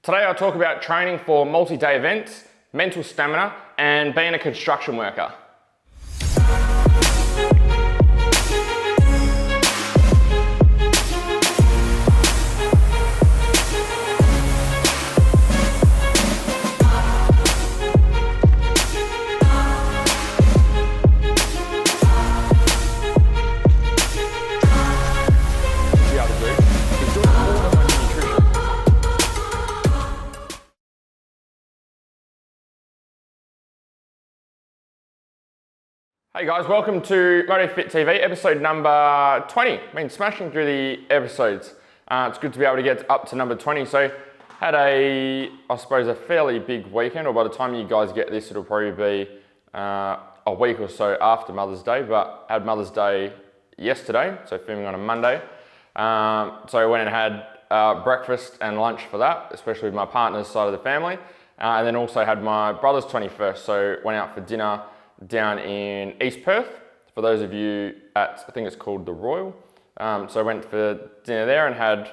Today I'll talk about training for multi-day events, mental stamina, and being a construction worker. Hey guys, welcome to MotoFit TV, episode number 20. Been smashing through the episodes. It's good to be able to get up to number 20. So had I suppose, a fairly big weekend, or by the time you guys get this, it'll probably be a week or so after Mother's Day, but had Mother's Day yesterday, so filming on a Monday. So I went and had breakfast and lunch for that, especially with my partner's side of the family. And then also had my brother's 21st, so went out for dinner down in East Perth, for those of you at, I think it's called the Royal. So I went for dinner there and had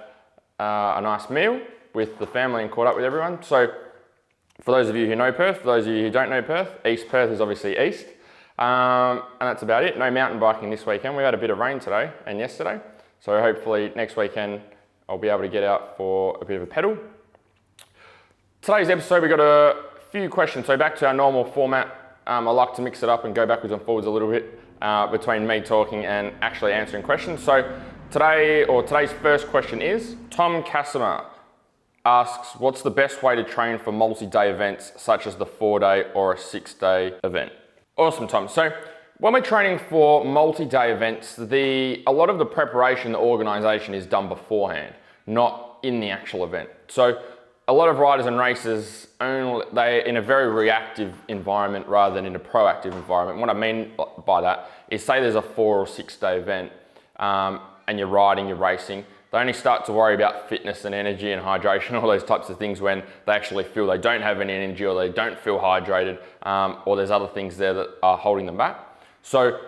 a nice meal with the family and caught up with everyone. So for those of you who know Perth, for those of you who don't know Perth, East Perth is obviously east. And that's about it. No mountain biking this weekend. We had a bit of rain today and yesterday. So hopefully next weekend I'll be able to get out for a bit of a pedal. Today's episode, we got a few questions. So back to our normal format. I like to mix it up and go backwards and forwards a little bit between me talking and actually answering questions. So today's first question is, Tom Casimir asks, what's the best way to train for multi-day events such as the 4-day or a 6-day event? Awesome, Tom. So when we're training for multi-day events, a lot of the preparation, the organisation is done beforehand, not in the actual event. So a lot of riders and racers, they're in a very reactive environment rather than in a proactive environment. What I mean by that is, say there's a 4 or 6 day event and you're riding, you're racing, they only start to worry about fitness and energy and hydration, all those types of things, when they actually feel they don't have any energy or they don't feel hydrated, or there's other things there that are holding them back. So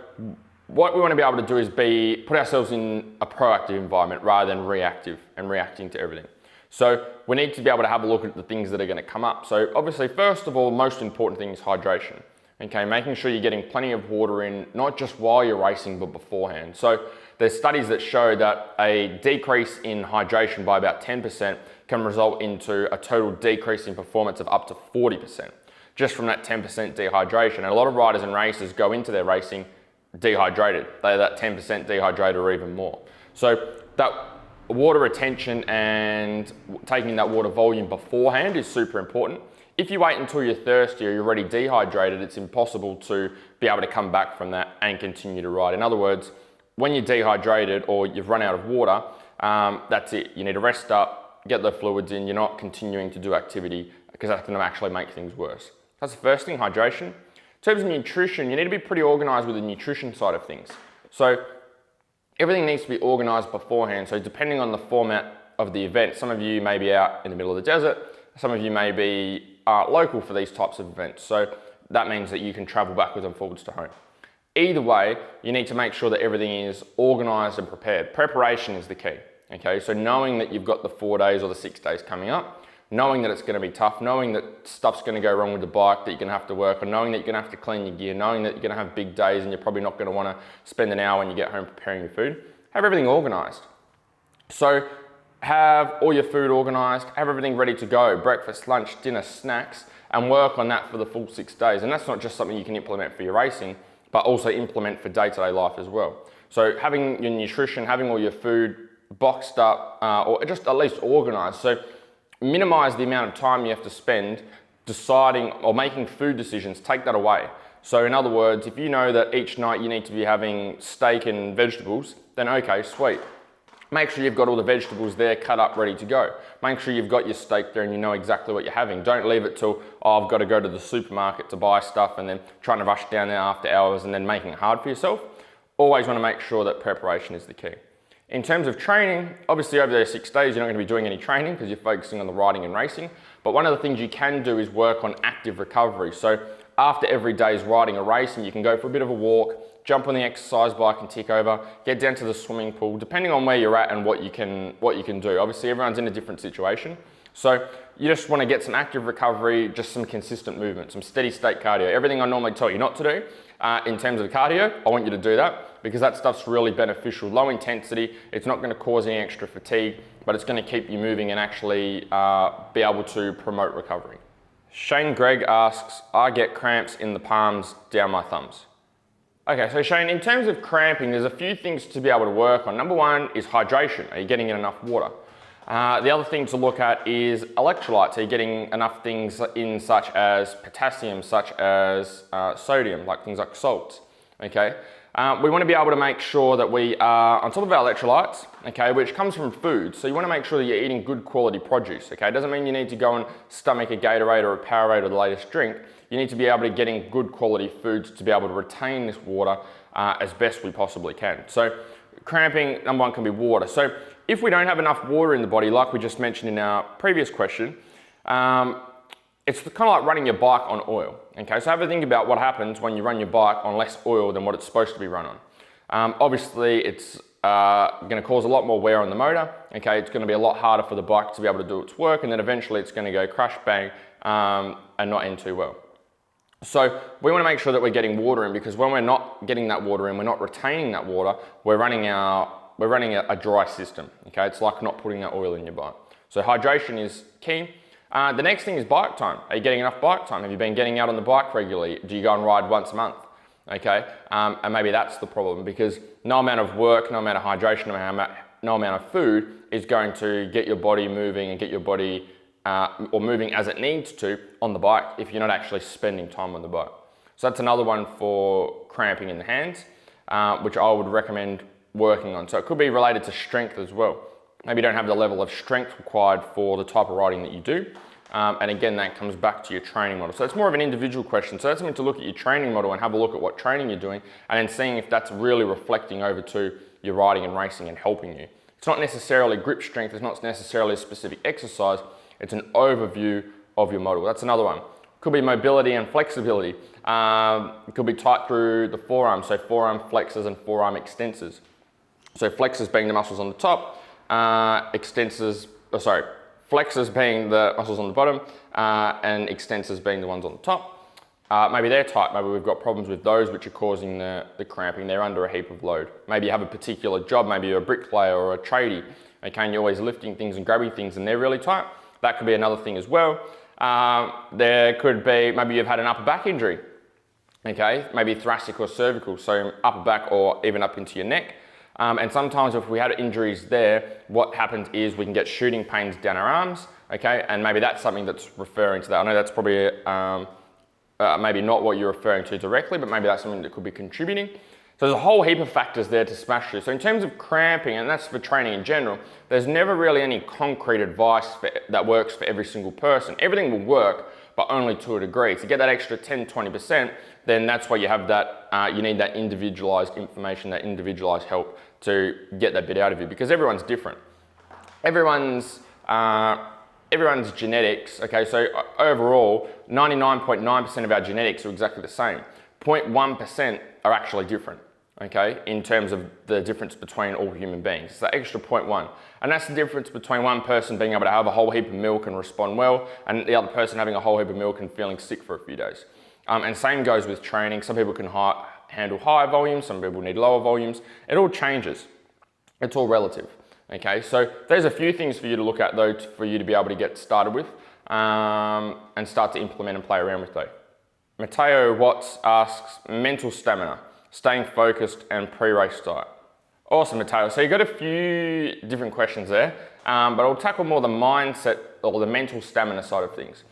what we want to be able to do is put ourselves in a proactive environment rather than reactive and reacting to everything. So we need to be able to have a look at the things that are going to come up. So obviously, first of all, the most important thing is hydration. Okay, making sure you're getting plenty of water in, not just while you're racing, but beforehand. So there's studies that show that a decrease in hydration by about 10% can result into a total decrease in performance of up to 40%, just from that 10% dehydration. And a lot of riders and racers go into their racing dehydrated. They're that 10% dehydrated or even more. So that water retention and taking that water volume beforehand is super important. If you wait until you're thirsty or you're already dehydrated, it's impossible to be able to come back from that and continue to ride. In other words, when you're dehydrated or you've run out of water, that's it. You need to rest up, get the fluids in. You're not continuing to do activity, because that's going to actually make things worse. That's the first thing, hydration. In terms of nutrition, you need to be pretty organized with the nutrition side of things. So everything needs to be organised beforehand. So depending on the format of the event, some of you may be out in the middle of the desert, some of you may be local for these types of events. So that means that you can travel backwards and forwards to home. Either way, you need to make sure that everything is organised and prepared. Preparation is the key. Okay, so knowing that you've got the 4 days or the 6 days coming up, knowing that it's going to be tough, knowing that stuff's going to go wrong with the bike that you're going to have to work on, knowing that you're going to have to clean your gear, knowing that you're going to have big days and you're probably not going to want to spend an hour when you get home preparing your food. Have everything organised. So have all your food organised, have everything ready to go, breakfast, lunch, dinner, snacks, and work on that for the full 6 days. And that's not just something you can implement for your racing, but also implement for day-to-day life as well. So having your nutrition, having all your food boxed up, or just at least organised. So minimize the amount of time you have to spend deciding or making food decisions. Take that away. So in other words, if you know that each night you need to be having steak and vegetables, then okay, sweet. Make sure you've got all the vegetables there cut up, ready to go. Make sure you've got your steak there and you know exactly what you're having. Don't leave it till, I've got to go to the supermarket to buy stuff and then trying to rush down there after hours and then making it hard for yourself. Always want to make sure that preparation is the key. In terms of training, obviously over those 6 days, you're not going to be doing any training because you're focusing on the riding and racing. But one of the things you can do is work on active recovery. So after every day's riding a race, and you can go for a bit of a walk, jump on the exercise bike and tick over, get down to the swimming pool, depending on where you're at and what you can do. Obviously everyone's in a different situation. So you just want to get some active recovery, just some consistent movement, some steady state cardio. Everything I normally tell you not to do in terms of cardio, I want you to do that because that stuff's really beneficial. Low intensity, it's not going to cause any extra fatigue, but it's going to keep you moving and actually be able to promote recovery. Shane Gregg asks, I get cramps in the palms down my thumbs. Okay, so Shane, in terms of cramping, there's a few things to be able to work on. Number one is hydration. Are you getting in enough water? The other thing to look at is electrolytes. Are you getting enough things in such as potassium, such as sodium, like things like salts, okay? We want to be able to make sure that we are on top of our electrolytes, okay, which comes from food. So you want to make sure that you're eating good quality produce, okay? It doesn't mean you need to go and stomach a Gatorade or a Powerade or the latest drink. You need to be able to get in good quality foods to be able to retain this water as best we possibly can. So cramping, number one, can be water. So if we don't have enough water in the body, like we just mentioned in our previous question, it's kind of like running your bike on oil. Okay, so have a think about what happens when you run your bike on less oil than what it's supposed to be run on. Obviously, it's going to cause a lot more wear on the motor. Okay, it's going to be a lot harder for the bike to be able to do its work, and then eventually it's going to go crash bang and not end too well. So we want to make sure that we're getting water in, because when we're not getting that water in, we're not retaining that water, we're running a dry system. Okay, it's like not putting that oil in your bike. So hydration is key. The next thing is bike time. Are you getting enough bike time? Have you been getting out on the bike regularly? Do you go and ride once a month? Okay, and maybe that's the problem, because no amount of work, no amount of hydration, no amount of food is going to get your body moving and get your body or moving as it needs to on the bike if you're not actually spending time on the bike. So that's another one for cramping in the hands, which I would recommend working on. So it could be related to strength as well. Maybe you don't have the level of strength required for the type of riding that you do. And again, that comes back to your training model. So it's more of an individual question. So that's something to look at your training model and have a look at what training you're doing, and then seeing if that's really reflecting over to your riding and racing and helping you. It's not necessarily grip strength, it's not necessarily a specific exercise, it's an overview of your model. That's another one. Could be mobility and flexibility. It could be tight through the forearm, so forearm flexors and forearm extensors. So flexors being the muscles on the top, flexors being the muscles on the bottom, and extensors being the ones on the top. Maybe they're tight, maybe we've got problems with those which are causing the cramping. They're under a heap of load. Maybe you have a particular job, maybe you're a bricklayer or a tradie, okay, and you're always lifting things and grabbing things and they're really tight. That could be another thing as well. There could be, maybe you've had an upper back injury, okay, maybe thoracic or cervical, so upper back or even up into your neck. And sometimes if we had injuries there, what happens is we can get shooting pains down our arms, okay, and maybe that's something that's referring to that. I know that's probably maybe not what you're referring to directly, but maybe that's something that could be contributing. So there's a whole heap of factors there to smash through. So in terms of cramping, and that's for training in general, there's never really any concrete advice that works for every single person. Everything will work, but only to a degree. To get that extra 10-20%, then that's why you have that, you need that individualized information, that individualized help to get that bit out of you, because everyone's different. Everyone's genetics, okay, so overall, 99.9% of our genetics are exactly the same. 0.1% are actually different, okay, in terms of the difference between all human beings. It's that extra 0.1. And that's the difference between one person being able to have a whole heap of milk and respond well, and the other person having a whole heap of milk and feeling sick for a few days. And same goes with training. Some people can handle higher volumes, some people need lower volumes. It all changes. It's all relative, okay? So there's a few things for you to look at though, for you to be able to get started with and start to implement and play around with though. Mateo Watts asks, mental stamina, staying focused and pre-race diet. Awesome, Mateo. So you got a few different questions there, but I'll tackle more the mindset or the mental stamina side of things.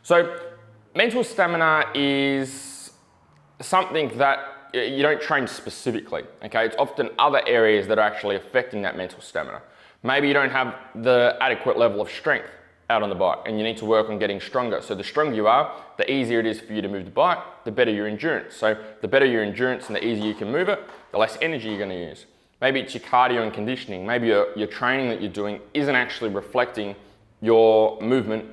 So mental stamina is something that you don't train specifically, okay? It's often other areas that are actually affecting that mental stamina. Maybe you don't have the adequate level of strength out on the bike and you need to work on getting stronger. So the stronger you are, the easier it is for you to move the bike, the better your endurance. So the better your endurance and the easier you can move it, the less energy you're gonna use. Maybe it's your cardio and conditioning. Maybe your training that you're doing isn't actually reflecting your movement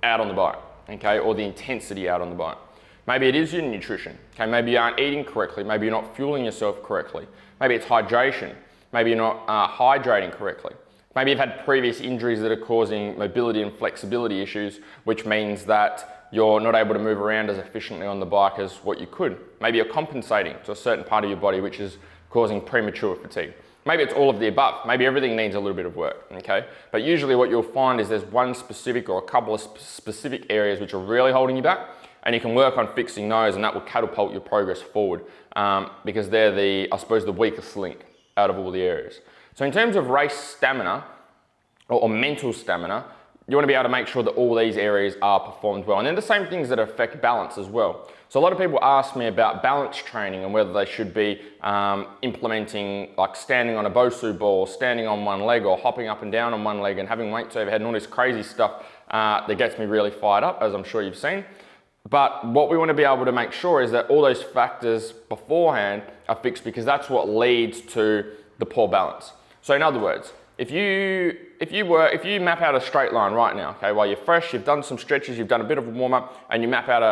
out on the bike, okay? Or the intensity out on the bike. Maybe it is your nutrition, okay? Maybe you aren't eating correctly. Maybe you're not fueling yourself correctly. Maybe it's hydration. Maybe you're not hydrating correctly. Maybe you've had previous injuries that are causing mobility and flexibility issues, which means that you're not able to move around as efficiently on the bike as what you could. Maybe you're compensating to a certain part of your body, which is causing premature fatigue. Maybe it's all of the above. Maybe everything needs a little bit of work, okay? But usually what you'll find is there's one specific or a couple of specific areas which are really holding you back, and you can work on fixing those, and that will catapult your progress forward because they're the, I suppose, the weakest link out of all the areas. So in terms of race stamina or mental stamina, you want to be able to make sure that all these areas are performed well. And then the same things that affect balance as well. So a lot of people ask me about balance training and whether they should be implementing like standing on a Bosu ball, standing on one leg, or hopping up and down on one leg and having weights overhead and all this crazy stuff that gets me really fired up, as I'm sure you've seen. But what we want to be able to make sure is that all those factors beforehand are fixed, because that's what leads to the poor balance. So in other words, if you map out a straight line right now, okay, while you're fresh, you've done some stretches, you've done a bit of a warm up, and you map out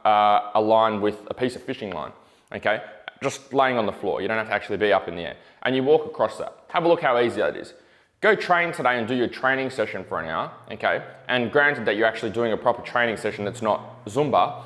a line with a piece of fishing line, okay, just laying on the floor. You don't have to actually be up in the air, and you walk across that. Have a look how easy that is. Go train today and do your training session for an hour, okay? And granted that you're actually doing a proper training session that's not Zumba,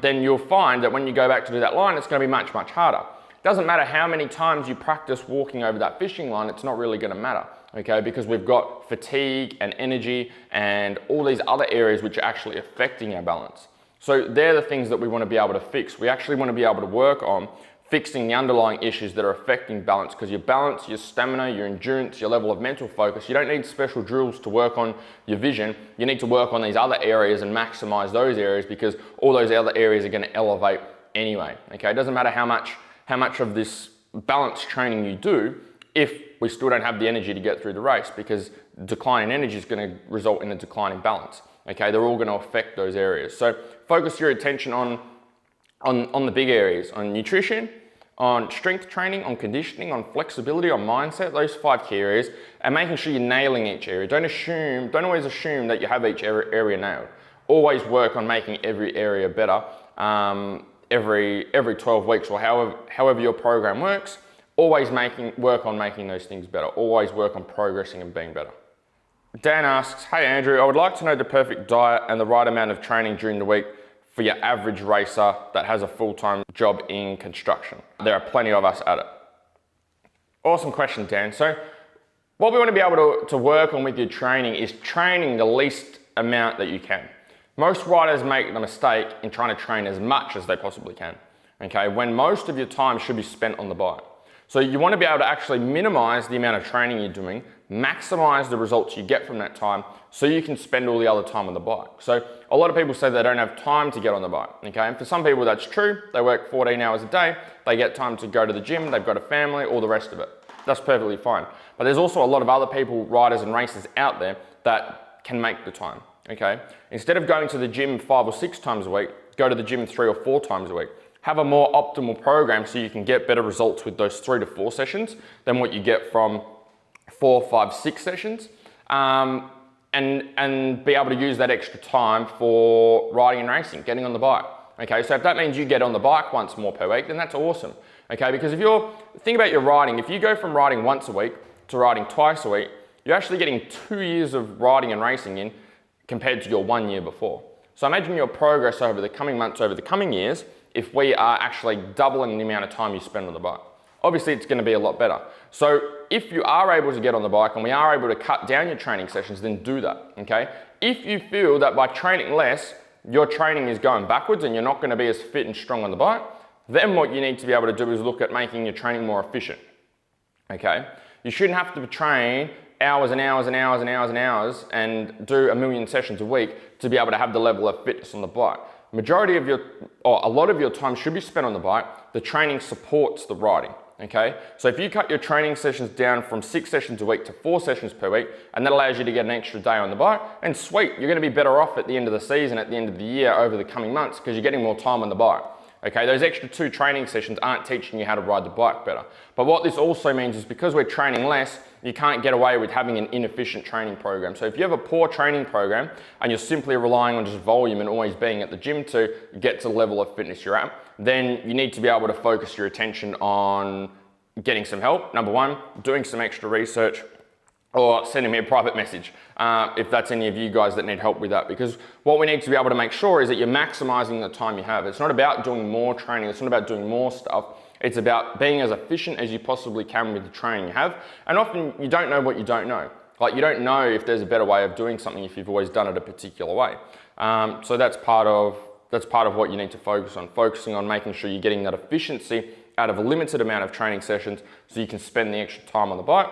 then you'll find that when you go back to do that line, it's gonna be much, much harder. Doesn't matter how many times you practice walking over that fishing line, it's not really gonna matter, okay? Because we've got fatigue and energy and all these other areas which are actually affecting our balance. So they're the things that we wanna be able to fix. We actually wanna be able to work on fixing the underlying issues that are affecting balance, because your balance, your stamina, your endurance, your level of mental focus, you don't need special drills to work on your vision. You need to work on these other areas and maximize those areas, because all those other areas are gonna elevate anyway, okay? It doesn't matter how much of this balance training you do if we still don't have the energy to get through the race, because decline in energy is gonna result in a decline in balance, okay? They're all gonna affect those areas. So focus your attention on the big areas, on nutrition, on strength training, on conditioning, on flexibility, on mindset, those 5 key areas, and making sure you're nailing each area. Don't always assume that you have each area nailed. Always work on making every area better every 12 weeks, or however your program works. Always work on making those things better. Always work on progressing and being better. Dan asks, hey Andrew, I would like to know the perfect diet and the right amount of training during the week for your average racer that has a full-time job in construction. There are plenty of us at it. Awesome question, Dan. So what we want to be able to work on with your training is training the least amount that you can. Most riders make the mistake in trying to train as much as they possibly can, okay, when most of your time should be spent on the bike. So you want to be able to actually minimize the amount of training you're doing, maximize the results you get from that time, so you can spend all the other time on the bike. So a lot of people say they don't have time to get on the bike, okay? And for some people that's true. They work 14 hours a day, they get time to go to the gym, they've got a family, all the rest of it. That's perfectly fine. But there's also a lot of other people, riders and racers out there that can make the time, okay? Instead of going to the gym 5 or 6 times a week, go to the gym 3 or 4 times a week. Have a more optimal program so you can get better results with those 3 to 4 sessions than what you get from 4, 5, 6 sessions. And be able to use that extra time for riding and racing, getting on the bike. Okay, so if that means you get on the bike once more per week, then that's awesome. Okay, because think about your riding, if you go from riding once a week to riding twice a week, you're actually getting 2 years of riding and racing in compared to your 1 year before. So imagine your progress over the coming months, over the coming years, if we are actually doubling the amount of time you spend on the bike. Obviously it's gonna be a lot better. So if you are able to get on the bike and we are able to cut down your training sessions, then do that, okay? If you feel that by training less, your training is going backwards and you're not gonna be as fit and strong on the bike, then what you need to be able to do is look at making your training more efficient, okay? You shouldn't have to train hours and hours and hours and hours and hours and do 1 million sessions a week to be able to have the level of fitness on the bike. A lot of your time should be spent on the bike. The training supports the riding, okay? So if you cut your training sessions down from 6 sessions a week to 4 sessions per week, and that allows you to get an extra day on the bike, and sweet, you're gonna be better off at the end of the season, at the end of the year, over the coming months, because you're getting more time on the bike. Okay, those extra 2 training sessions aren't teaching you how to ride the bike better. But what this also means is because we're training less, you can't get away with having an inefficient training program. So if you have a poor training program and you're simply relying on just volume and always being at the gym to get to the level of fitness you're at, then you need to be able to focus your attention on getting some help. Number 1, doing some extra research, or sending me a private message if that's any of you guys that need help with that. Because what we need to be able to make sure is that you're maximizing the time you have. It's not about doing more training, it's not about doing more stuff. It's about being as efficient as you possibly can with the training you have. And often you don't know what you don't know. Like, you don't know if there's a better way of doing something if you've always done it a particular way. So that's part of what you need to focus on, focusing on making sure you're getting that efficiency out of a limited amount of training sessions so you can spend the extra time on the bike.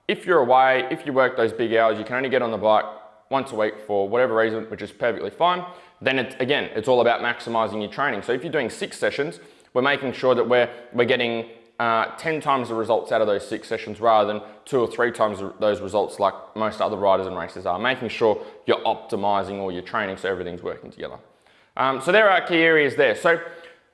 If you're away, if you work those big hours, you can only get on the bike once a week for whatever reason, which is perfectly fine, then it's all about maximizing your training. So if you're doing 6 sessions, we're making sure that we're getting 10 times the results out of those 6 sessions rather than 2 or 3 times those results like most other riders and racers are, making sure you're optimizing all your training so everything's working together. So there are key areas there. So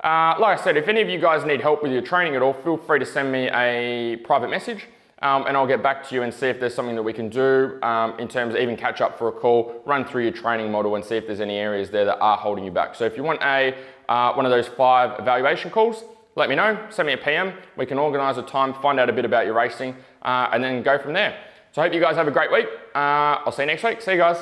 like I said, if any of you guys need help with your training at all, feel free to send me a private message and I'll get back to you and see if there's something that we can do in terms of even catch up for a call, run through your training model and see if there's any areas there that are holding you back. So if you want one of those 5 evaluation calls, let me know, send me a PM. We can organize a time, find out a bit about your racing and then go from there. So I hope you guys have a great week. I'll see you next week. See you guys.